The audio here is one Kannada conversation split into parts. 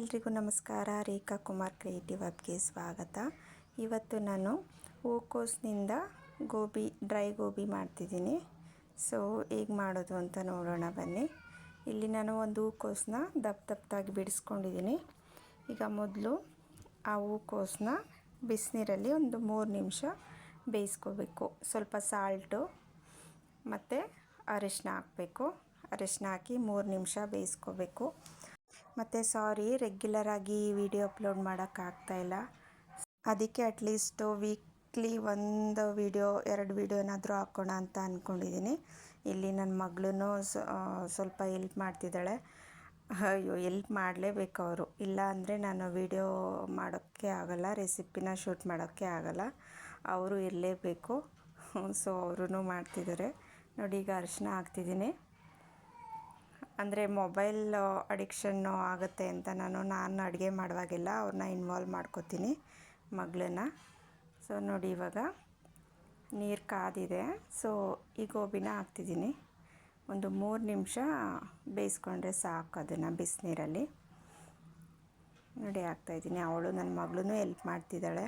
ಎಲ್ರಿಗೂ ನಮಸ್ಕಾರ. ರೇಖಾ ಕುಮಾರ್ ಕ್ರಿಯೇಟಿವ್ ಹಬ್ಗೆ ಸ್ವಾಗತ. ಇವತ್ತು ನಾನು ಹೂಕೋಸಿನಿಂದ ಡ್ರೈ ಗೋಬಿ ಮಾಡ್ತಿದ್ದೀನಿ. ಸೊ ಹೇಗೆ ಮಾಡೋದು ಅಂತ ನೋಡೋಣ ಬನ್ನಿ. ಇಲ್ಲಿ ನಾನು ಒಂದು ಹೂಕೋಸನ್ನ ದಪ್ಪದಾಗಿ ಬಿಡಿಸ್ಕೊಂಡಿದ್ದೀನಿ. ಈಗ ಮೊದಲು ಆ ಹೂಕೋಸನ್ನ ಬಿಸಿನೀರಲ್ಲಿ ಒಂದು 3 ನಿಮಿಷ ಬೇಯಿಸ್ಕೋಬೇಕು. ಸ್ವಲ್ಪ ಸಾಲ್ಟು ಮತ್ತು ಅರಿಶಿನ ಹಾಕಬೇಕು. ಅರಿಶಿನ ಹಾಕಿ 3 ನಿಮಿಷ ಬೇಯಿಸ್ಕೋಬೇಕು. ಮತ್ತು ರೆಗ್ಯುಲರಾಗಿ ವಿಡಿಯೋ ಅಪ್ಲೋಡ್ ಮಾಡೋಕ್ಕಾಗ್ತಾಯಿಲ್ಲ. ಅದಕ್ಕೆ ಅಟ್ಲೀಸ್ಟು ವೀಕ್ಲಿ ಒಂದು ವಿಡಿಯೋ 2 ವಿಡಿಯೋನಾದರೂ ಹಾಕೋಣ ಅಂತ ಅಂದ್ಕೊಂಡಿದ್ದೀನಿ. ಇಲ್ಲಿ ನನ್ನ ಮಗಳೂ ಸ್ವಲ್ಪ ಹೆಲ್ಪ್ ಮಾಡ್ತಿದ್ದಾಳೆ. ಹೆಲ್ಪ್ ಮಾಡಲೇಬೇಕು ಅವರು, ಇಲ್ಲ ಅಂದರೆ ನಾನು ವಿಡಿಯೋ ಮಾಡೋಕ್ಕೆ ಆಗೋಲ್ಲ, ರೆಸಿಪಿನ ಶೂಟ್ ಮಾಡೋಕ್ಕೆ ಆಗೋಲ್ಲ. ಅವರು ಇರಲೇಬೇಕು. ಸೊ ಅವರೂ ಮಾಡ್ತಿದ್ದಾರೆ ನೋಡಿ. ಈಗ ಅರಿಶಿನ ಹಾಕ್ತಿದ್ದೀನಿ. ಅಂದರೆ ಮೊಬೈಲ್ ಅಡಿಕ್ಷನ್ನು ಆಗುತ್ತೆ ಅಂತ ನಾನು ಅಡುಗೆ ಮಾಡುವಾಗೆಲ್ಲ ಅವ್ರನ್ನ ಇನ್ವಾಲ್ವ್ ಮಾಡ್ಕೋತೀನಿ, ಮಗಳನ್ನ. ಸೊ ನೋಡಿ, ಇವಾಗ ನೀರು ಕಾದಿದೆ. ಸೊ ಈ ಗೋಬಿನ ಹಾಕ್ತಿದ್ದೀನಿ. ಒಂದು 3 ನಿಮಿಷ ಬೇಯಿಸ್ಕೊಂಡ್ರೆ ಸಾಕು ಅದನ್ನು ಬಿಸಿನೀರಲ್ಲಿ. ನೋಡಿ ಹಾಕ್ತಾಯಿದ್ದೀನಿ. ಅವಳು ನನ್ನ ಮಗಳೂ ಹೆಲ್ಪ್ ಮಾಡ್ತಿದ್ದಾಳೆ.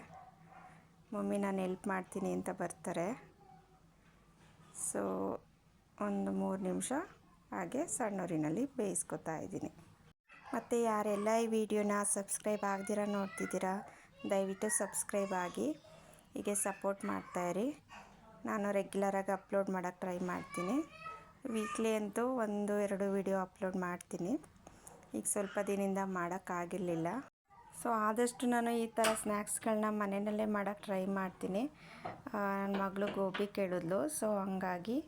ಮಮ್ಮಿ ನಾನು ಹೆಲ್ಪ್ ಮಾಡ್ತೀನಿ ಅಂತ ಬರ್ತಾರೆ. ಸೊ ಒಂದು 3 ನಿಮಿಷ ಹಾಗೆ ಸಣ್ಣೂರಿನಲ್ಲಿ ಬೇಯಿಸ್ಕೊತಾ ಇದ್ದೀನಿ. ಮತ್ತು ಯಾರೆಲ್ಲ ಈ ವಿಡಿಯೋನ ಸಬ್ಸ್ಕ್ರೈಬ್ ಆಗದಿರ ನೋಡ್ತಿದ್ದೀರಾ, ದಯವಿಟ್ಟು ಸಬ್ಸ್ಕ್ರೈಬ್ ಆಗಿ ಹೀಗೆ ಸಪೋರ್ಟ್ ಮಾಡ್ತಾಯಿರಿ. ನಾನು ರೆಗ್ಯುಲರಾಗಿ ಅಪ್ಲೋಡ್ ಮಾಡೋಕ್ಕೆ ಟ್ರೈ ಮಾಡ್ತೀನಿ. ವೀಕ್ಲಿ ಅಂತೂ 1-2 ವಿಡಿಯೋ ಅಪ್ಲೋಡ್ ಮಾಡ್ತೀನಿ. ಈಗ ಸ್ವಲ್ಪ ದಿನದಿಂದ ಮಾಡೋಕ್ಕಾಗಿರಲಿಲ್ಲ. ಸೊ ಆದಷ್ಟು ನಾನು ಈ ಥರ ಸ್ನ್ಯಾಕ್ಸ್ಗಳನ್ನ ಮನೆಯಲ್ಲೇ ಮಾಡೋಕ್ಕೆ ಟ್ರೈ ಮಾಡ್ತೀನಿ. ನನ್ನ ಮಗಳು ಗೋಬಿ ಕೇಳಿದ್ಲು, ಸೊ ಹಂಗಾಗಿ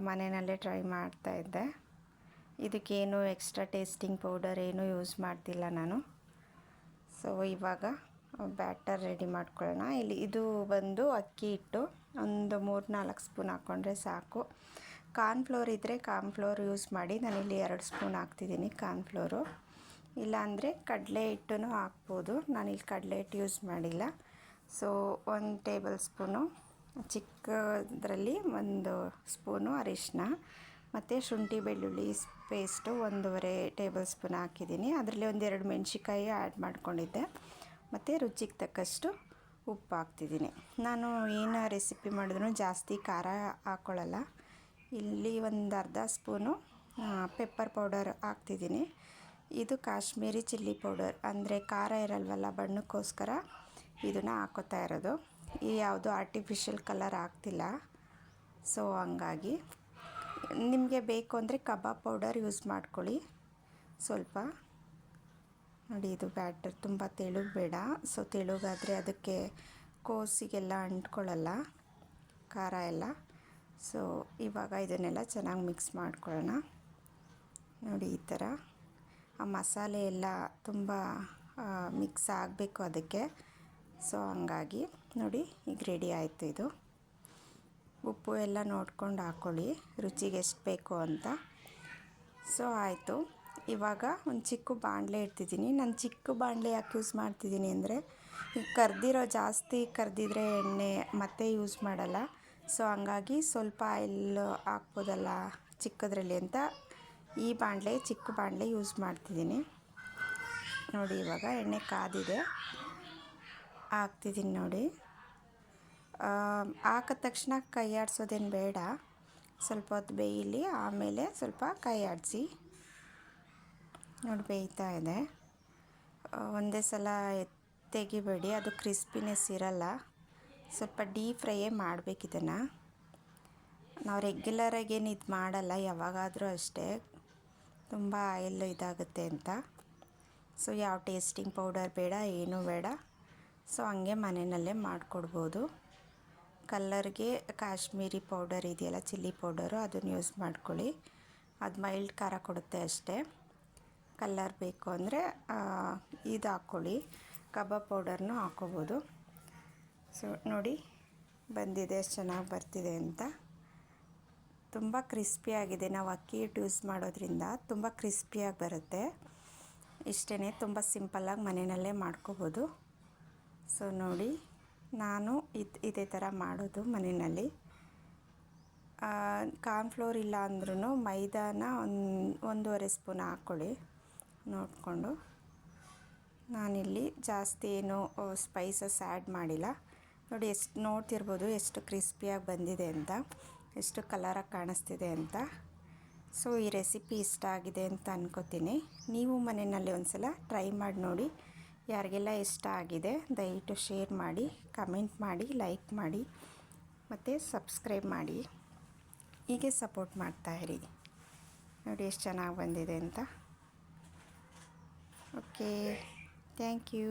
ಮನೆಯಲ್ಲೇ ಟ್ರೈ ಮಾಡ್ತಾಯಿದ್ದೆ. ಇದಕ್ಕೇನು ಎಕ್ಸ್ಟ್ರಾ ಟೇಸ್ಟಿಂಗ್ ಪೌಡರ್ ಏನೂ ಯೂಸ್ ಮಾಡ್ತಿಲ್ಲ ನಾನು. ಸೊ ಇವಾಗ ಬ್ಯಾಟರ್ ರೆಡಿ ಮಾಡ್ಕೊಳ್ಳೋಣ. ಇದು ಬಂದು ಅಕ್ಕಿ ಹಿಟ್ಟು ಒಂದು 3-4 ಸ್ಪೂನ್ ಹಾಕ್ಕೊಂಡ್ರೆ ಸಾಕು. ಕಾರ್ನ್ಫ್ಲೋರ್ ಇದ್ದರೆ ಕಾರ್ನ್ಫ್ಲೋರ್ ಯೂಸ್ ಮಾಡಿ. ನಾನಿಲ್ಲಿ 2 ಸ್ಪೂನ್ ಹಾಕ್ತಿದ್ದೀನಿ ಕಾರ್ನ್ಫ್ಲೋರು. ಇಲ್ಲಾಂದರೆ ಕಡಲೆ ಹಿಟ್ಟೂ ಹಾಕ್ಬೋದು. ನಾನಿಲ್ಲಿ ಕಡಲೆ ಹಿಟ್ಟು ಯೂಸ್ ಮಾಡಿಲ್ಲ. ಸೊ 1 ಟೇಬಲ್ ಸ್ಪೂನು ಚಿಕ್ಕದ್ರಲ್ಲಿ 1 ಸ್ಪೂನು ಅರಿಶಿನ ಮತ್ತು ಶುಂಠಿ ಬೆಳ್ಳುಳ್ಳಿ ಪೇಸ್ಟು 1.5 ಟೇಬಲ್ ಸ್ಪೂನ್ ಹಾಕಿದ್ದೀನಿ. ಅದರಲ್ಲಿ 1-2 ಮೆಣಸಿಕಾಯಿ ಆ್ಯಡ್ ಮಾಡ್ಕೊಂಡಿದ್ದೆ. ಮತ್ತು ರುಚಿಗೆ ತಕ್ಕಷ್ಟು ಉಪ್ಪು ಹಾಕ್ತಿದ್ದೀನಿ. ನಾನು ಏನು ರೆಸಿಪಿ ಮಾಡಿದ್ರೂ ಜಾಸ್ತಿ ಖಾರ ಹಾಕ್ಕೊಳ್ಳಲ್ಲ. ಇಲ್ಲಿ ಒಂದು ಅರ್ಧ ಸ್ಪೂನು ಪೆಪ್ಪರ್ ಪೌಡರ್ ಹಾಕ್ತಿದ್ದೀನಿ. ಇದು ಕಾಶ್ಮೀರಿ ಚಿಲ್ಲಿ ಪೌಡರ್, ಅಂದರೆ ಖಾರ ಇರಲ್ವಲ್ಲ, ಬಣ್ಣಕ್ಕೋಸ್ಕರ ಇದನ್ನು ಹಾಕೋತಾ ಇರೋದು. ಈ ಯಾವುದು ಆರ್ಟಿಫಿಷಿಯಲ್ ಕಲರ್ ಹಾಕ್ತಿಲ್ಲ. ಸೊ ಹಂಗಾಗಿ ನಿಮಗೆ ಬೇಕು ಅಂದರೆ ಕಬಾಬ್ ಪೌಡರ್ ಯೂಸ್ ಮಾಡ್ಕೊಳ್ಳಿ ಸ್ವಲ್ಪ. ನೋಡಿ, ಇದು ಬ್ಯಾಟರ್ ತುಂಬ ತೆಳುಗೆ ಬೇಡ. ಸೊ ತೆಳುಗಾದರೆ ಅದಕ್ಕೆ ಕೋಸಿಗೆಲ್ಲ ಅಂಟ್ಕೊಳ್ಳಲ್ಲ ಖಾರ ಎಲ್ಲ. ಸೊ ಇವಾಗ ಇದನ್ನೆಲ್ಲ ಚೆನ್ನಾಗಿ ಮಿಕ್ಸ್ ಮಾಡ್ಕೊಳ್ಳೋಣ. ನೋಡಿ, ಈ ಥರ ಆ ಮಸಾಲೆ ಎಲ್ಲ ತುಂಬ ಮಿಕ್ಸ್ ಆಗಬೇಕು ಅದಕ್ಕೆ. ಸೊ ಹಂಗಾಗಿ ನೋಡಿ, ಈಗ ರೆಡಿ ಆಯಿತು ಇದು. ಉಪ್ಪು ಎಲ್ಲ ನೋಡ್ಕೊಂಡು ಹಾಕ್ಕೊಳ್ಳಿ, ರುಚಿಗೆ ಎಷ್ಟು ಬೇಕು ಅಂತ. ಸೊ ಆಯಿತು. ಇವಾಗ ಒಂದು ಚಿಕ್ಕ ಬಾಣಲೆ ಇಡ್ತಿದ್ದೀನಿ. ನಾನು ಚಿಕ್ಕ ಬಾಣಲೆ ಯಾಕೆ ಯೂಸ್ ಮಾಡ್ತಿದ್ದೀನಿ ಅಂದರೆ, ಜಾಸ್ತಿ ಕರೆದಿದ್ರೆ ಎಣ್ಣೆ ಮತ್ತೆ ಯೂಸ್ ಮಾಡಲ್ಲ. ಸೊ ಹಂಗಾಗಿ ಸ್ವಲ್ಪ ಆಯಿಲ್ ಹಾಕ್ಬೋದಲ್ಲ ಚಿಕ್ಕದ್ರಲ್ಲಿ ಅಂತ ಈ ಚಿಕ್ಕ ಬಾಣಲೆ ಯೂಸ್ ಮಾಡ್ತಿದ್ದೀನಿ. ನೋಡಿ, ಇವಾಗ ಎಣ್ಣೆ ಕಾದಿದೆ, ಹಾಕ್ತಿದ್ದೀನಿ. ನೋಡಿ, ಹಾಕಿದ ತಕ್ಷಣ ಕೈ ಆಡಿಸೋದೇನು ಬೇಡ. ಸ್ವಲ್ಪ ಹೊತ್ತು ಬೇಯಲಿ, ಆಮೇಲೆ ಸ್ವಲ್ಪ ಕೈ ಆಡಿಸಿ. ನೋಡಿ, ಬೇಯ್ತಾ ಇದೆ. ಒಂದೇ ಸಲ ತೆಗಿಬೇಡಿ, ಅದು ಕ್ರಿಸ್ಪಿನೆಸ್ ಇರಲ್ಲ. ಸ್ವಲ್ಪ ಡೀಪ್ ಫ್ರೈಯೇ ಮಾಡಬೇಕು ಇದನ್ನು. ನಾವು ರೆಗ್ಯುಲರಾಗಿ ಏನು ಇದು ಮಾಡಲ್ಲ, ಯಾವಾಗಾದರೂ ಅಷ್ಟೇ, ತುಂಬ ಆಯಿಲ್ ಇದಾಗುತ್ತೆ ಅಂತ. ಸೊ ಯಾವ ಟೇಸ್ಟಿಂಗ್ ಪೌಡರ್ ಬೇಡ, ಏನೂ ಬೇಡ. ಸೊ ಹಂಗೆ ಮನೆಯಲ್ಲೇ ಮಾಡಿಕೊಡ್ಬೋದು. ಕಲ್ಲರ್ಗೆ ಕಾಶ್ಮೀರಿ ಪೌಡರ್ ಇದೆಯಲ್ಲ, ಚಿಲ್ಲಿ ಪೌಡರು, ಅದನ್ನು ಯೂಸ್ ಮಾಡ್ಕೊಳ್ಳಿ. ಅದು ಮೈಲ್ಡ್ ಖಾರ ಕೊಡುತ್ತೆ ಅಷ್ಟೇ. ಕಲ್ಲರ್ ಬೇಕು ಅಂದರೆ ಇದು ಹಾಕ್ಕೊಳ್ಳಿ, ಕಬಾಬ್ ಪೌಡರ್ನೂ ಹಾಕ್ಕೋಬೋದು. ಸೊ ನೋಡಿ, ಬಂದಿದೆ, ಎಷ್ಟು ಚೆನ್ನಾಗಿ ಬರ್ತಿದೆ ಅಂತ. ತುಂಬ ಕ್ರಿಸ್ಪಿಯಾಗಿದೆ. ನಾವು ಅಕ್ಕಿ ಹಿಟ್ಟು ಯೂಸ್ ಮಾಡೋದ್ರಿಂದ ತುಂಬ ಕ್ರಿಸ್ಪಿಯಾಗಿ ಬರುತ್ತೆ. ಇಷ್ಟೇ, ತುಂಬ ಸಿಂಪಲ್ಲಾಗಿ ಮನೆಯಲ್ಲೇ ಮಾಡ್ಕೋಬೋದು. ಸೊ ನೋಡಿ, ನಾನು ಇದೇ ಥರ ಮಾಡೋದು ಮನೆಯಲ್ಲಿ. ಕಾರ್ನ್ಫ್ಲೋರ್ ಇಲ್ಲ ಅಂದ್ರೂ ಮೈದಾನ 1.5 ಸ್ಪೂನ್ ಹಾಕ್ಕೊಳ್ಳಿ ನೋಡಿಕೊಂಡು. ನಾನಿಲ್ಲಿ ಜಾಸ್ತಿ ಏನು ಸ್ಪೈಸಸ್ ಆ್ಯಡ್ ಮಾಡಿಲ್ಲ. ನೋಡಿ ಎಷ್ಟು ನೋಡ್ತಿರ್ಬೋದು ಎಷ್ಟು ಕ್ರಿಸ್ಪಿಯಾಗಿ ಬಂದಿದೆ ಅಂತ, ಎಷ್ಟು ಕಲರಾಗಿ ಕಾಣಿಸ್ತಿದೆ ಅಂತ. ಸೊ ಈ ರೆಸಿಪಿ ಇಷ್ಟ ಆಗಿದೆ ಅಂತ ಅನ್ಕೋತೀನಿ. ನೀವು ಮನೆಯಲ್ಲಿ ಒಂದ್ಸಲ ಟ್ರೈ ಮಾಡಿ ನೋಡಿ. ಯಾರಿಗೆಲ್ಲ ಇಷ್ಟ ಆಗಿದೆ ದಯವಿಟ್ಟು ಶೇರ್ ಮಾಡಿ, ಕಮೆಂಟ್ ಮಾಡಿ, ಲೈಕ್ ಮಾಡಿ ಮತ್ತು ಸಬ್ಸ್ಕ್ರೈಬ್ ಮಾಡಿ. ಹೀಗೆ ಸಪೋರ್ಟ್ ಮಾಡ್ತಾಯಿರಿ. ನೋಡಿ ಎಷ್ಟು ಚೆನ್ನಾಗಿ ಬಂದಿದೆ ಅಂತ. Okay, thank you.